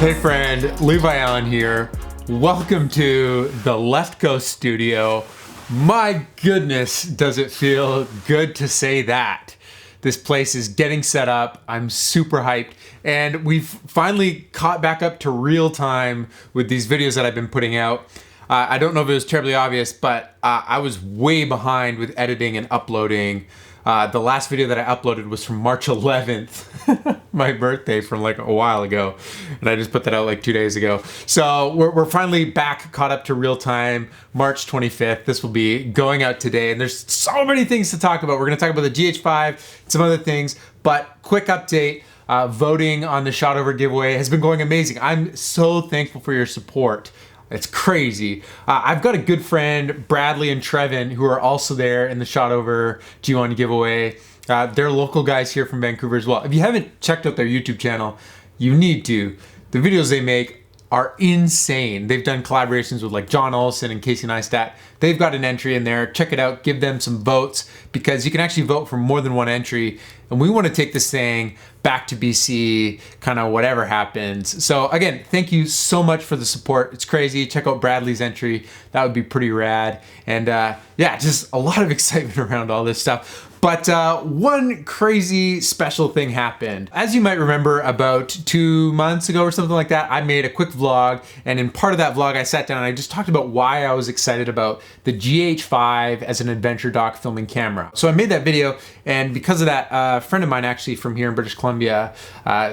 Hey friend, Levi Allen here. Welcome to the Leftcoast studio. My goodness, does it feel good to say that. This place is getting set up. I'm super hyped. And we've finally caught back up to real time with these videos that I've been putting out. I don't know if it was terribly obvious, but I was way behind with editing and uploading. The last video that I uploaded was from March 11th, my birthday from like a while ago. And I just put that out like 2 days ago. So we're finally back, caught up to real time, March 25th. This will be going out today. And there's so many things to talk about. We're gonna talk about the GH5, some other things, but quick update. Voting on the shot over giveaway has been going amazing. I'm so thankful for your support. It's crazy. I've got a good friend, Bradley and Trevin, who are also there in the shot over G1 giveaway. They're local guys here from Vancouver as well. If you haven't checked out their YouTube channel, you need to. The videos they make are insane. They've done collaborations with like John Olsen and Casey Neistat. They've got an entry in there. Check it out. Give them some votes because you can actually vote for more than one entry. And we want to take this thing back to BC, kind of whatever happens. So again, thank you so much for the support. It's crazy. Check out Bradley's entry. That would be pretty rad. And yeah, just a lot of excitement around all this stuff. But one crazy special thing happened. As you might remember, about 2 months ago or something like that, I made a quick vlog. And in part of that vlog, I sat down and I just talked about why I was excited about the GH5 as an adventure doc filming camera. So I made that video, and because of that, a friend of mine actually from here in British Columbia,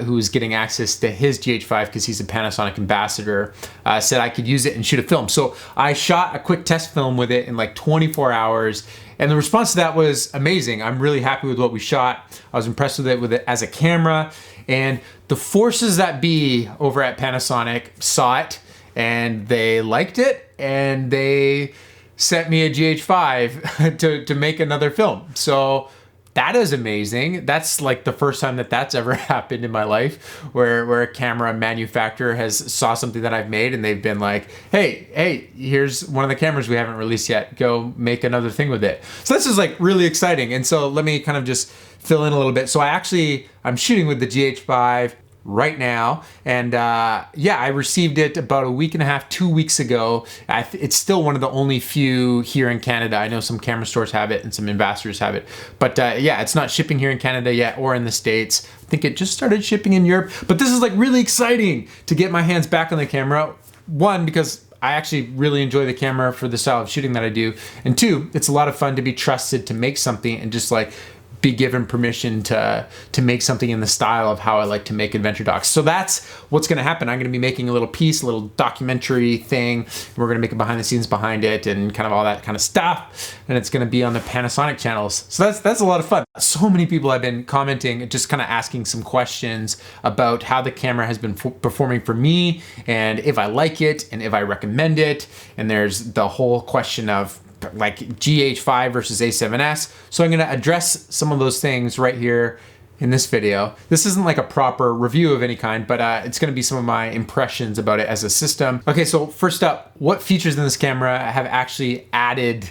who was getting access to his GH5 because he's a Panasonic ambassador, said I could use it and shoot a film. So I shot a quick test film with it in like 24 hours. And the response to that was amazing. I'm really happy with what we shot. I was impressed with it as a camera. And the forces that be over at Panasonic saw it and they liked it and they sent me a GH5 to make another film. So that is amazing. That's like the first time that that's ever happened in my life, where a camera manufacturer has saw something that I've made and they've been like, hey, here's one of the cameras we haven't released yet. Go make another thing with it. So this is like really exciting. And so let me kind of just fill in a little bit. So I'm shooting with the GH5 right now, and yeah, I received it about a week and a half, 2 weeks ago. It's still one of the only few here in Canada. I know some camera stores have it and some ambassadors have it, but yeah, it's not shipping here in Canada yet or in the States. I think it just started shipping in Europe, but this is like really exciting to get my hands back on the camera. One, because I actually really enjoy the camera for the style of shooting that I do, and two, it's a lot of fun to be trusted to make something and just like be given permission to make something in the style of how I like to make adventure docs. So that's what's gonna happen. I'm gonna be making a little piece, a little documentary thing. We're gonna make a behind the scenes behind it and kind of all that kind of stuff. And it's gonna be on the Panasonic channels. So that's a lot of fun. So many people have been commenting, just kind of asking some questions about how the camera has been performing for me and if I like it and if I recommend it. And there's the whole question of like GH5 versus A7s. So I'm gonna address some of those things right here in this video. This isn't like a proper review of any kind, but it's gonna be some of my impressions about it as a system. Okay, so first up, what features in this camera have actually added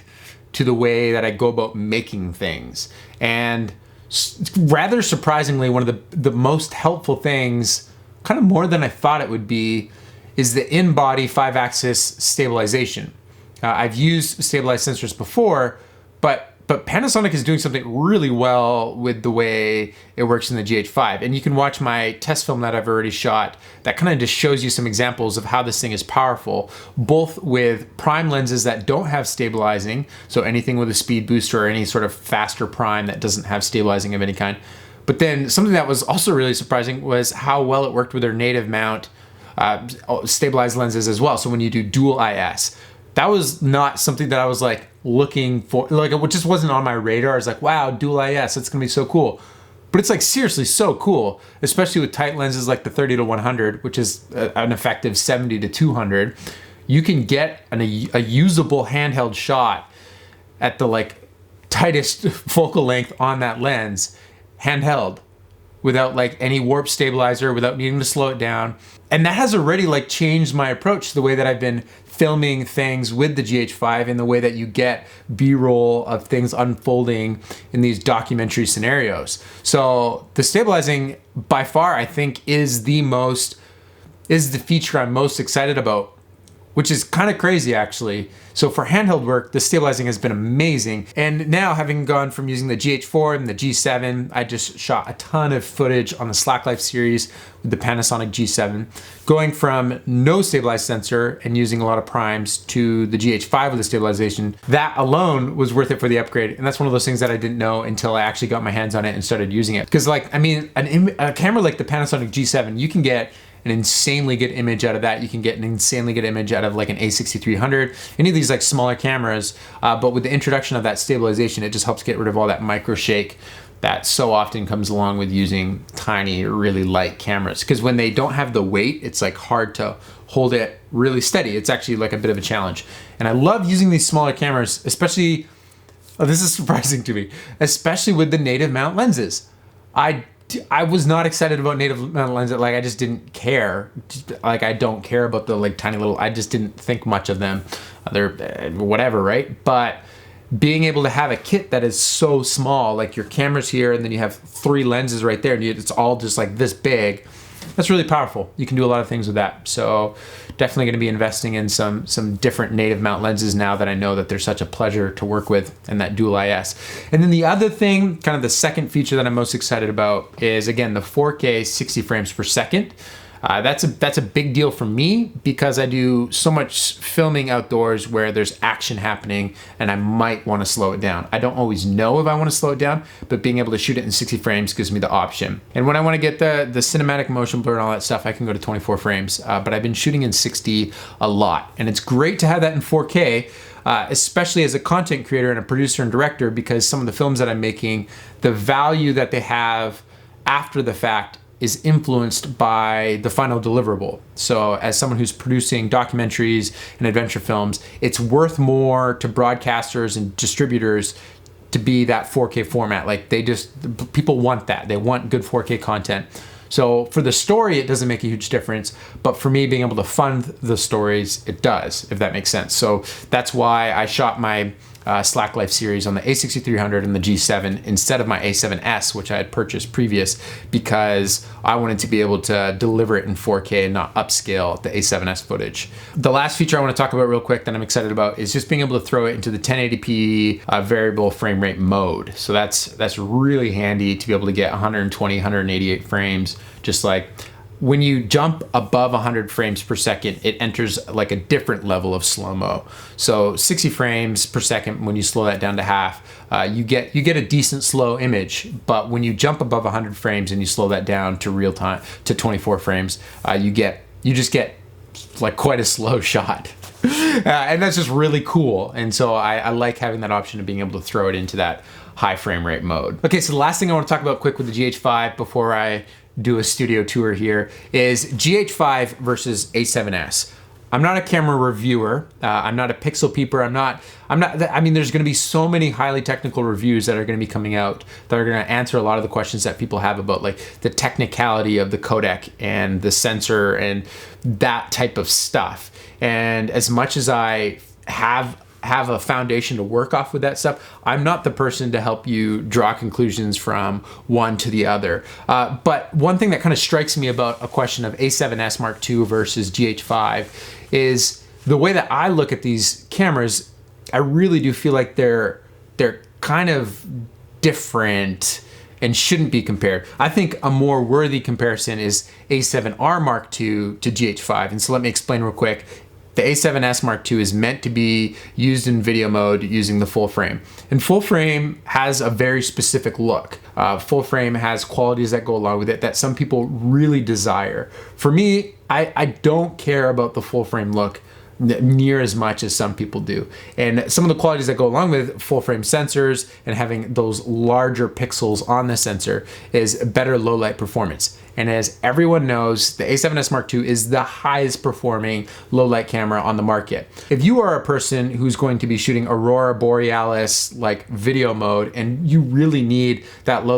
to the way that I go about making things? And rather surprisingly, one of the most helpful things, kind of more than I thought it would be, is the in-body 5-axis stabilization. I've used stabilized sensors before, but Panasonic is doing something really well with the way it works in the GH5. And you can watch my test film that I've already shot that kind of just shows you some examples of how this thing is powerful, both with prime lenses that don't have stabilizing, so anything with a speed booster or any sort of faster prime that doesn't have stabilizing of any kind. But then something that was also really surprising was how well it worked with their native mount stabilized lenses as well. So when you do dual IS, that was not something that I was like looking for, like it just wasn't on my radar. I was like, wow, dual IS, that's gonna be so cool. But it's like seriously so cool, especially with tight lenses like the 30-100, which is an effective 70-200. You can get a usable handheld shot at the like tightest focal length on that lens, handheld, without like any warp stabilizer, without needing to slow it down. And that has already like changed my approach to the way that I've been filming things with the GH5 and the way that you get B-roll of things unfolding in these documentary scenarios. So the stabilizing by far, I think, is the most is the feature I'm most excited about, which is kind of crazy actually. So for handheld work, the stabilizing has been amazing. And now having gone from using the GH4 and the G7, I just shot a ton of footage on the Slacklife series with the Panasonic G7. Going from no stabilized sensor and using a lot of primes to the GH5 with the stabilization, that alone was worth it for the upgrade. And that's one of those things that I didn't know until I actually got my hands on it and started using it. Because like, I mean, a camera like the Panasonic G7, you can get an insanely good image out of that. You can get an insanely good image out of like an A6300, any of these like smaller cameras. But with the introduction of that stabilization, it just helps get rid of all that micro shake that so often comes along with using tiny, really light cameras. Because when they don't have the weight, it's like hard to hold it really steady. It's actually like a bit of a challenge. And I love using these smaller cameras, especially, oh, this is surprising to me, especially with the native mount lenses. I was not excited about native mount lenses. Like I just didn't care. Like I don't care about the like tiny little, I just didn't think much of them. They're whatever, right? But being able to have a kit that is so small, like your camera's here and then you have 3 lenses right there and it's all just like this big, that's really powerful. You can do a lot of things with that. So definitely going to be investing in some different native mount lenses now that I know that they're such a pleasure to work with, and that dual IS. And then the other thing, kind of the second feature that I'm most excited about is, again, the 4K 60 frames per second. That's a big deal for me because I do so much filming outdoors where there's action happening and I might want to slow it down. I don't always know if I want to slow it down, but being able to shoot it in 60 frames gives me the option. And when I want to get the cinematic motion blur and all that stuff, I can go to 24 frames, but I've been shooting in 60 a lot. And it's great to have that in 4K, especially as a content creator and a producer and director, because some of the films that I'm making, the value that they have after the fact is influenced by the final deliverable. So as someone who's producing documentaries and adventure films, it's worth more to broadcasters and distributors to be that 4K format. Like people want that. They want good 4K content. So for the story, it doesn't make a huge difference, but for me being able to fund the stories, it does, if that makes sense. So that's why I shot my Slacklife series on the A6300 and the G7 instead of my A7S, which I had purchased previous, because I wanted to be able to deliver it in 4K and not upscale the A7S footage. The last feature I want to talk about real quick that I'm excited about is just being able to throw it into the 1080p variable frame rate mode. So that's really handy to be able to get 120, 188 frames, just like when you jump above 100 frames per second, it enters like a different level of slow-mo. So 60 frames per second, when you slow that down to half, you get a decent slow image. But when you jump above 100 frames and you slow that down to real time, to 24 frames, you just get like quite a slow shot. And that's just really cool. And so I like having that option of being able to throw it into that high frame rate mode. Okay, so the last thing I want to talk about quick with the GH5 before I do a studio tour here is GH5 versus A7S. I'm not a camera reviewer. I'm not a pixel peeper. I mean, there's going to be so many highly technical reviews that are going to be coming out that are going to answer a lot of the questions that people have about like the technicality of the codec and the sensor and that type of stuff. And as much as I have a foundation to work off with that stuff, I'm not the person to help you draw conclusions from one to the other. But one thing that kind of strikes me about a question of A7S Mark II versus GH5 is the way that I look at these cameras. I really do feel like they're kind of different and shouldn't be compared. I think a more worthy comparison is A7R Mark II to GH5. And so let me explain real quick. The A7S Mark II is meant to be used in video mode using the full frame. And full frame has a very specific look. Full frame has qualities that go along with it that some people really desire. For me, I don't care about the full frame look near as much as some people do. And some of the qualities that go along with full frame sensors and having those larger pixels on the sensor is better low light performance. And as everyone knows, the A7S Mark II is the highest performing low light camera on the market. If you are a person who's going to be shooting Aurora Borealis like video mode and you really need that low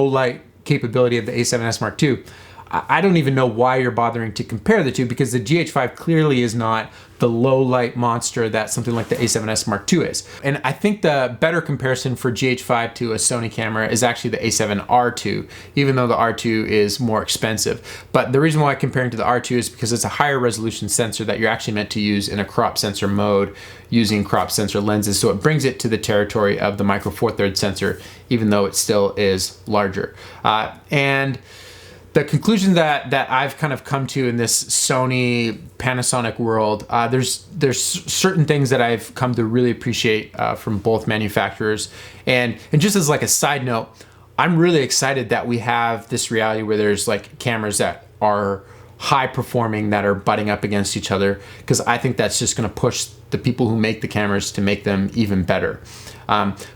light capability of the A7S Mark II, I don't even know why you're bothering to compare the two, because the GH5 clearly is not the low light monster that something like the A7S Mark II is. And I think the better comparison for GH5 to a Sony camera is actually the A7R2, even though the R2 is more expensive. But the reason why I'm comparing to the R2 is because it's a higher resolution sensor that you're actually meant to use in a crop sensor mode using crop sensor lenses. So it brings it to the territory of the Micro Four Thirds sensor, even though it still is larger. And the conclusion that I've kind of come to in this Sony Panasonic world, there's certain things that I've come to really appreciate from both manufacturers. And just as like a side note, I'm really excited that we have this reality where there's like cameras that are high performing that are butting up against each other, because I think that's just going to push the people who make the cameras to make them even better.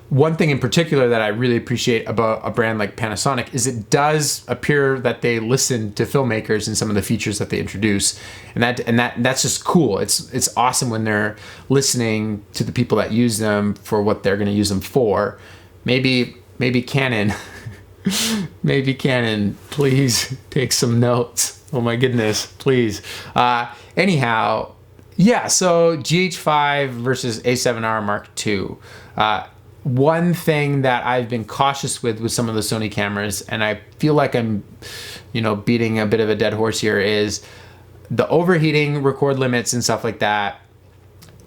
One thing in particular that I really appreciate about a brand like Panasonic is it does appear that they listen to filmmakers and some of the features that they introduce, and that's just cool. It's awesome when they're listening to the people that use them for what they're going to use them for. Maybe Canon, maybe Canon, please take some notes. Oh my goodness, please. Anyhow, yeah, so GH5 versus A7R Mark II. One thing that I've been cautious with some of the Sony cameras, and I feel like I'm, beating a bit of a dead horse here, is the overheating record limits and stuff like that.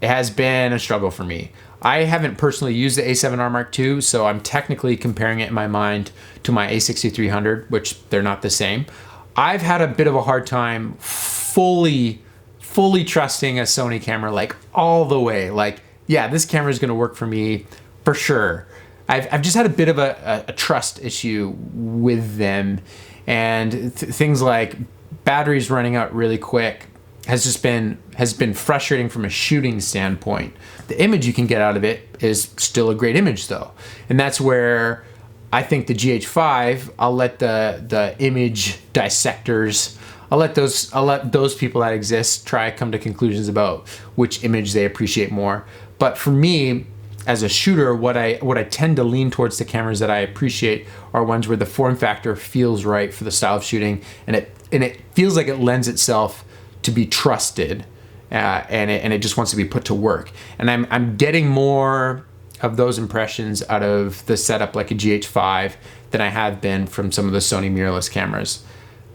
It has been a struggle for me. I haven't personally used the A7R Mark II, so I'm technically comparing it in my mind to my A6300, which they're not the same. I've had a bit of a hard time fully trusting a Sony camera, like all the way. Like, yeah, this camera is going to work for me for sure. I've just had a bit of a trust issue with them, and things like batteries running out really quick has been frustrating from a shooting standpoint. The image you can get out of it is still a great image though, and that's where I think the GH5, I'll let the image dissectors, I'll let those people that exist come to conclusions about which image they appreciate more. But for me, as a shooter, what I tend to lean towards the cameras that I appreciate are ones where the form factor feels right for the style of shooting, and it feels like it lends itself to be trusted, and it just wants to be put to work. And I'm getting more of those impressions out of the setup like a GH5 than I have been from some of the Sony mirrorless cameras.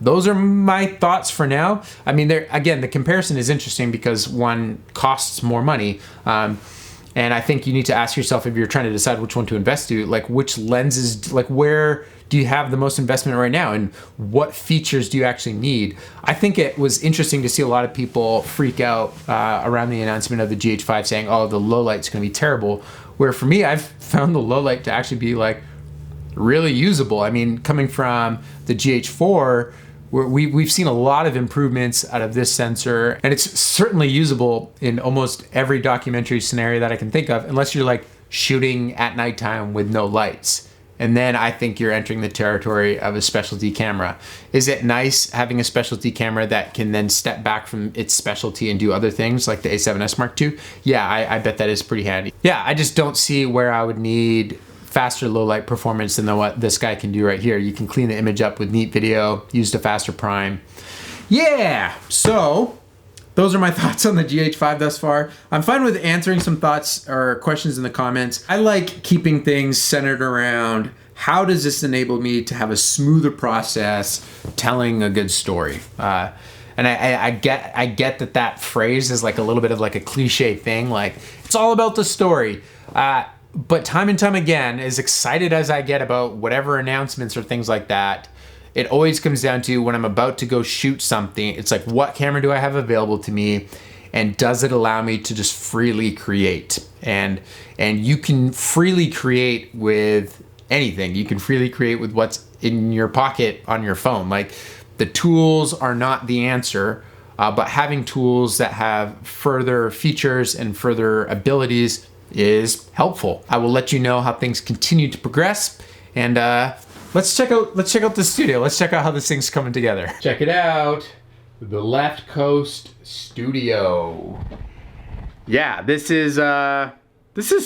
Those are my thoughts for now. I mean, again, the comparison is interesting because one costs more money. And I think you need to ask yourself, if you're trying to decide which one to invest to, like which lenses, like where do you have the most investment right now and what features do you actually need? I think it was interesting to see a lot of people freak out around the announcement of the GH5 saying, oh, the low light's gonna be terrible. Where for me, I've found the low light to actually be like really usable. I mean, coming from the GH4, we've seen a lot of improvements out of this sensor, and it's certainly usable in almost every documentary scenario that I can think of, unless you're like shooting at nighttime with no lights. And then I think you're entering the territory of a specialty camera. Is it nice having a specialty camera that can then step back from its specialty and do other things like the A7S Mark II? Yeah, I bet that is pretty handy. Yeah, I just don't see where I would need faster low light performance than what this guy can do right here. You can clean the image up with neat video, use the faster prime. Yeah, so those are my thoughts on the GH5 thus far. I'm fine with answering some thoughts or questions in the comments. I like keeping things centered around how does this enable me to have a smoother process telling a good story. And I get that phrase is like a little bit of like a cliche thing, like it's all about the story. But time and time again, as excited as I get about whatever announcements or things like that, it always comes down to when I'm about to go shoot something, it's like, what camera do I have available to me? And does it allow me to just freely create? And you can freely create with anything. You can freely create with what's in your pocket on your phone. Like, the tools are not the answer, but having tools that have further features and further abilities is helpful. I will let you know how things continue to progress, and let's check out the studio. Let's check out how this thing's coming together. Check it out, the Leftcoast Studio. Yeah, this is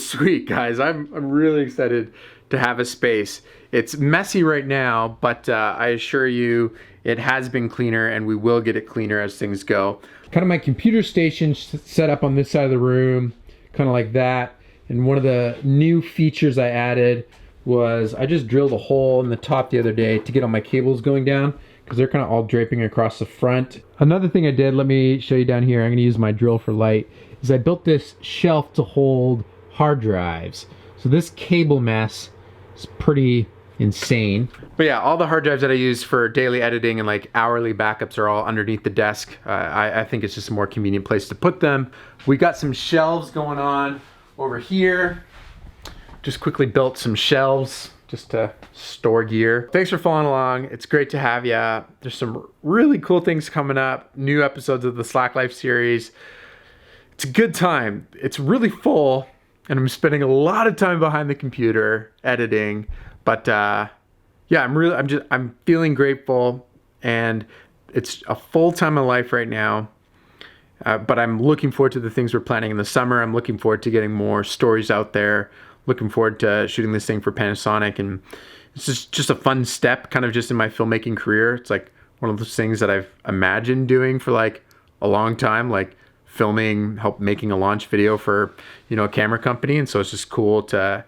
sweet, guys. I'm really excited to have a space. It's messy right now, but I assure you it has been cleaner, and we will get it cleaner as things go. Kind of my computer station set up on this side of the room, kind of like that. And one of the new features I added was I just drilled a hole in the top the other day to get all my cables going down, because they're kind of all draping across the front. Another thing I did, let me show you down here, I'm gonna use my drill for light, is I built this shelf to hold hard drives. So this cable mess is pretty insane. But yeah, all the hard drives that I use for daily editing and like hourly backups are all underneath the desk. I think it's just a more convenient place to put them. We got some shelves going on over here. Just quickly built some shelves just to store gear. Thanks for following along. It's great to have you. There's some really cool things coming up. New episodes of the Slack Life series. It's a good time. It's really full, and I'm spending a lot of time behind the computer editing. But yeah, I'm feeling grateful, and it's a full time of life right now. But I'm looking forward to the things we're planning in the summer. I'm looking forward to getting more stories out there. Looking forward to shooting this thing for Panasonic, and it's just a fun step, kind of just in my filmmaking career. It's like one of those things that I've imagined doing for like a long time, like filming, making a launch video for, you know, a camera company. And so it's just cool to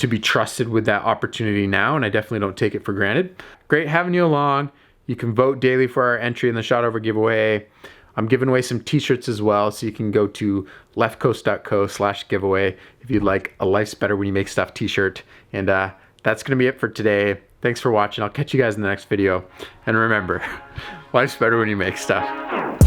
be trusted with that opportunity now, and I definitely don't take it for granted. Great having you along. You can vote daily for our entry in the Shot Over giveaway. I'm giving away some t-shirts as well, so you can go to leftcoast.co/giveaway if you'd like a Life's Better When You Make Stuff t-shirt. And that's gonna be it for today. Thanks for watching. I'll catch you guys in the next video. And remember, life's better when you make stuff.